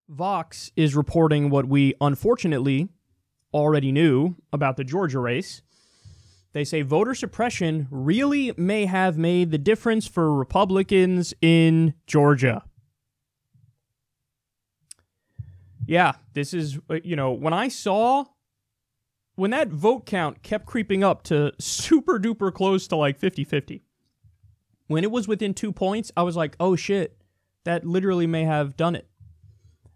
Vox is reporting what we unfortunately already knew about the Georgia race. They say voter suppression really may have made the difference for Republicans in Georgia. Yeah, this is, when that vote count kept creeping up to super duper close to like 50-50, when it was within 2 points, I was like, oh shit, that literally may have done it.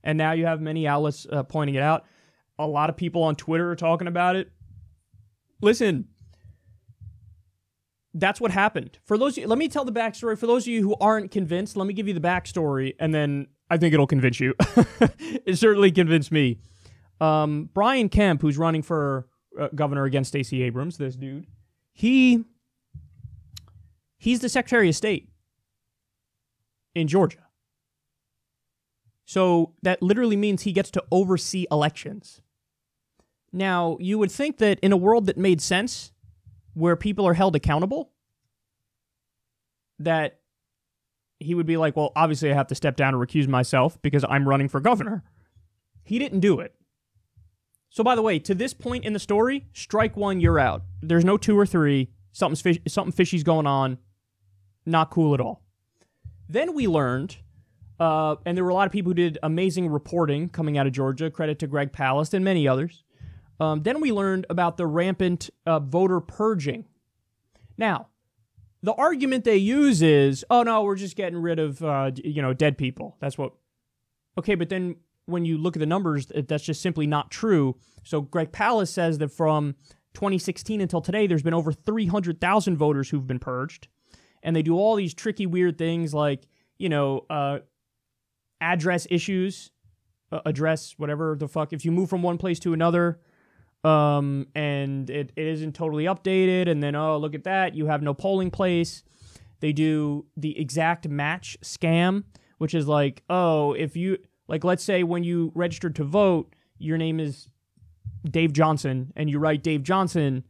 And now you have many outlets pointing it out. A lot of people on Twitter are talking about it. Listen, that's what happened. For those, let me tell the backstory. For those of you who aren't convinced, let me give you the backstory, and then I think it'll convince you. It certainly convinced me. Brian Kemp, who's running for governor against Stacey Abrams, this dude, he's the Secretary of State in Georgia. So that literally means he gets to oversee elections. Now, you would think that in a world that made sense, where people are held accountable, that he would be like, well, obviously I have to step down and recuse myself because I'm running for governor. He didn't do it. So by the way, to this point in the story, strike one, you're out. There's no 2 or 3. Something fishy's going on. Not cool at all. Then we learned, and there were a lot of people who did amazing reporting coming out of Georgia, credit to Greg Palast and many others. Then we learned about the rampant voter purging. Now, the argument they use is, oh no, we're just getting rid of, dead people. That's what. Okay, but then when you look at the numbers, that's just simply not true. So Greg Palast says that from 2016 until today, there's been over 300,000 voters who've been purged. And they do all these tricky, weird things like, address issues, address whatever the fuck. If you move from one place to another, and it isn't totally updated, and then, oh, look at that, you have no polling place. They do the exact match scam, which is like, oh, if you, like, let's say when you registered to vote, your name is Dave Johnson, and you write Dave Johnson,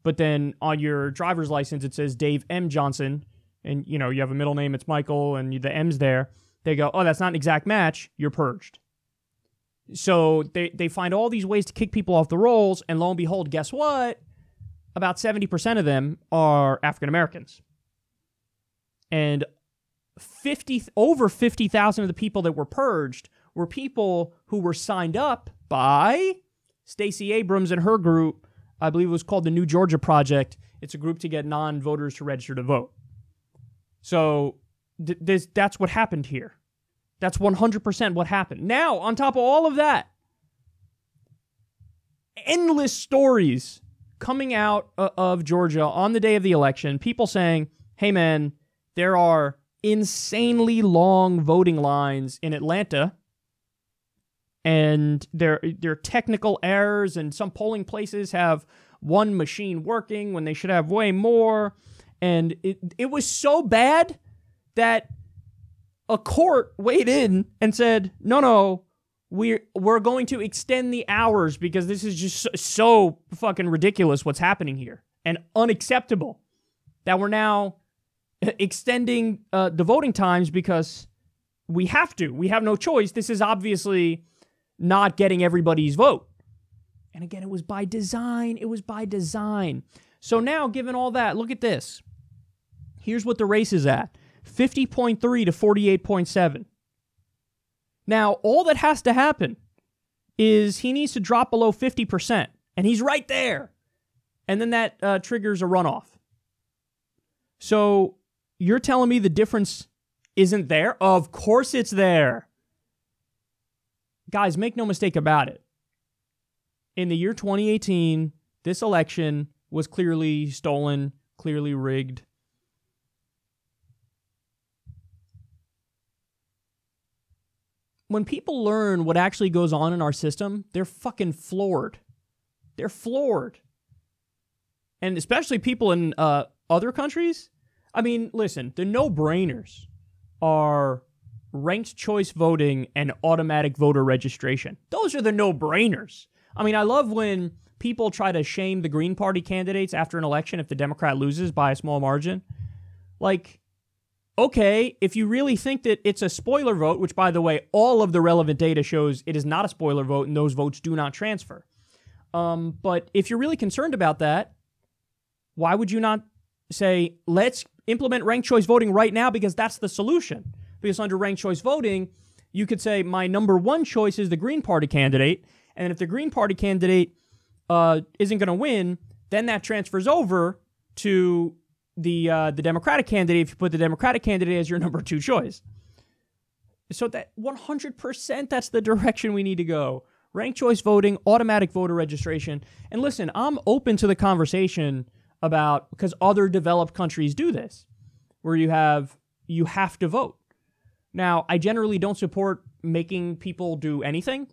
but then on your driver's license, it says Dave M. Johnson, and, you have a middle name, it's Michael, and the M's there. They go, oh, that's not an exact match, you're purged. So they find all these ways to kick people off the rolls, and lo and behold, guess what? About 70% of them are African Americans. And over 50,000 of the people that were purged were people who were signed up by Stacey Abrams and her group. I believe it was called the New Georgia Project. It's a group to get non-voters to register to vote. So that's what happened here. That's 100% what happened. Now, on top of all of that, endless stories coming out of Georgia on the day of the election, people saying, hey man, there are insanely long voting lines in Atlanta, and there are technical errors, and some polling places have one machine working when they should have way more, and it was so bad that a court weighed in and said, no, we're going to extend the hours because this is just so fucking ridiculous what's happening here and unacceptable that we're now extending the voting times because we have to. We have no choice. This is obviously not getting everybody's vote. And again, it was by design. It was by design. So now, given all that, look at this. Here's what the race is at. 50.3 to 48.7. Now, all that has to happen is he needs to drop below 50%, and he's right there. And then that triggers a runoff. So you're telling me the difference isn't there? Of course it's there. Guys, make no mistake about it. In the year 2018, this election was clearly stolen, clearly rigged. When people learn what actually goes on in our system, they're fucking floored. They're floored. And especially people in other countries. I mean, listen, the no-brainers are ranked choice voting and automatic voter registration. Those are the no-brainers. I mean, I love when people try to shame the Green Party candidates after an election if the Democrat loses by a small margin. Like, okay, if you really think that it's a spoiler vote, which, by the way, all of the relevant data shows it is not a spoiler vote and those votes do not transfer. But if you're really concerned about that, why would you not say, let's implement ranked choice voting right now, because that's the solution? Because under ranked choice voting, you could say my number one choice is the Green Party candidate, and if the Green Party candidate isn't going to win, then that transfers over to the Democratic candidate if you put the Democratic candidate as your number two choice. So that 100%, that's the direction we need to go. Ranked choice voting, automatic voter registration. And listen, I'm open to the conversation about, because other developed countries do this, where you have to vote. Now, I generally don't support making people do anything,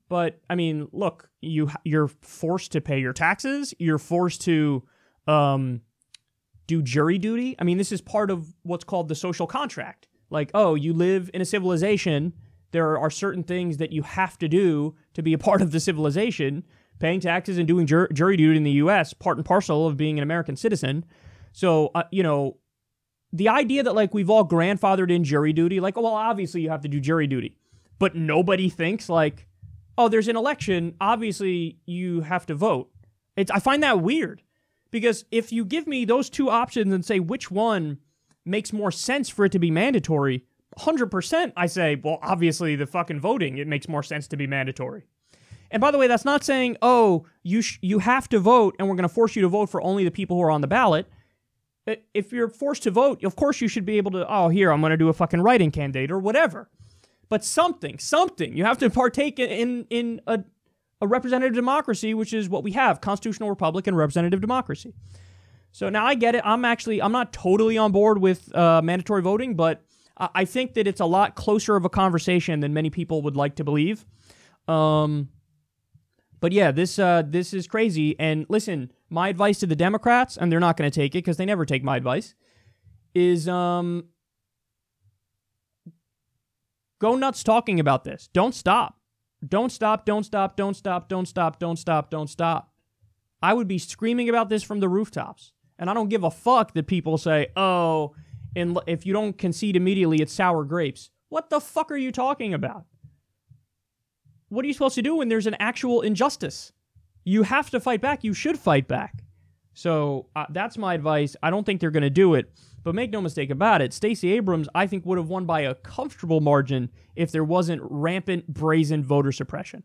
but I mean, look, you're forced to pay your taxes. You're forced to do jury duty. I mean, this is part of what's called the social contract. Like, oh, you live in a civilization. There are certain things that you have to do to be a part of the civilization. Paying taxes and doing jury duty in the U.S., part and parcel of being an American citizen. So, the idea that, like, we've all grandfathered in jury duty, like, oh, well, obviously you have to do jury duty. But nobody thinks, like, oh, there's an election, obviously you have to vote. I find that weird. Because if you give me those two options and say which one makes more sense for it to be mandatory, 100% I say, well, obviously the fucking voting, it makes more sense to be mandatory. And by the way, that's not saying, oh, you have to vote and we're going to force you to vote for only the people who are on the ballot. If you're forced to vote, of course you should be able to, oh, here, I'm going to do a fucking write-in candidate or whatever. But something, you have to partake in a representative democracy, which is what we have, constitutional republic and representative democracy. So now I get it. I'm not totally on board with mandatory voting, but I think that it's a lot closer of a conversation than many people would like to believe. But yeah, this is crazy. And listen, my advice to the Democrats, and they're not going to take it because they never take my advice, is go nuts talking about this. Don't stop. Don't stop. I would be screaming about this from the rooftops. And I don't give a fuck that people say, oh, and if you don't concede immediately, it's sour grapes. What the fuck are you talking about? What are you supposed to do when there's an actual injustice? You have to fight back. You should fight back. So that's my advice. I don't think they're going to do it. But make no mistake about it, Stacey Abrams, I think, would have won by a comfortable margin if there wasn't rampant, brazen voter suppression.